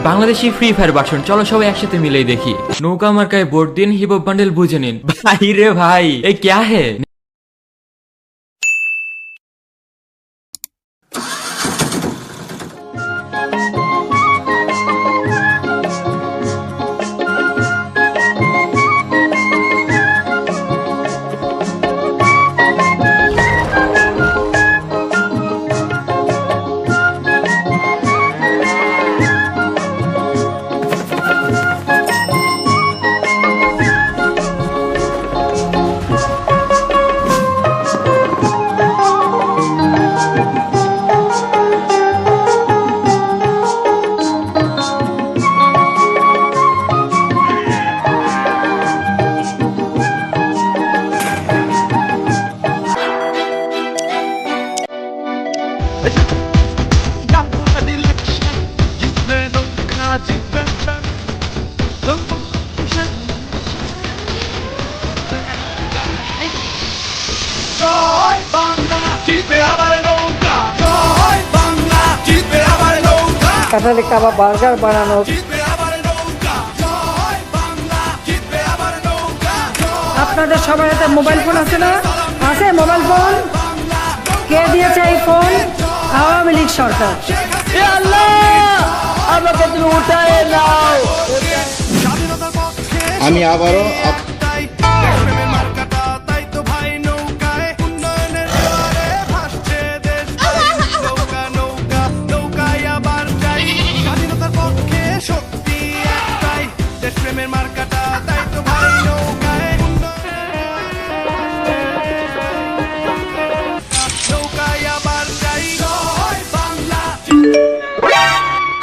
Bangladeshi free fire version, চলো সবাই একসাথে মিলেই দেখি। নৌকা মার্কায় ভোট দিন, হিপ হপ বান্ডেল বুঝে নিন। ভাই রে ভাই, এ ক্যা হে? কাঁঠালি কাবাব বার্গার বানানো। আপনাদের সবার হাতে মোবাইল ফোন আছে না? আছে মোবাইল ফোন? কে দিয়েছে এই ফোন? আওয়ামী লীগ সরকার। আমাকে তুমি উঠায় নাও। আমি আবারও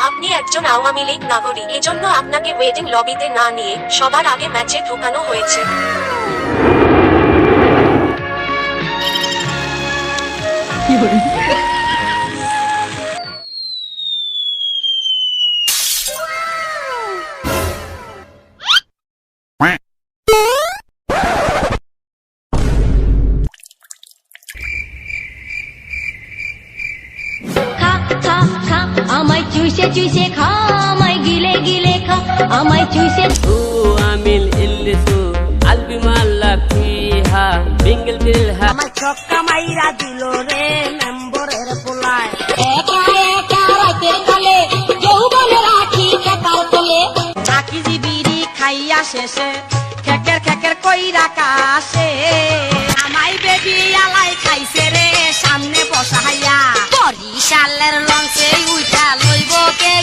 আপনি একজন আওয়ামী লীগ নাগরিক, এজন্য আপনাকে ওয়েটিং লবিতে না নিয়ে সবার আগে ম্যাচে ঢোকানো হয়েছে। আমায় চুষে চুষে খা, আমায় গিলে গিলে খা, আমায় চুষে। আমিল ইল্লিসু আলবি মাল্লা ফিহা বিঙ্গল বিলহা। আমার ছক্কা মাইরা দিল রে মেম্বরের পোলায়। একা একা রাতের কালে যৌবনে রাখি কাকার তলে। চাকি জিবিরি খাইয়া শেষে খেকের খেকের কইরা কাশে। আমায় বেবি আলাই খাইছে রে সামনে বসাইয়া। বরিশালের লঞ্চে উইঠা লইব কে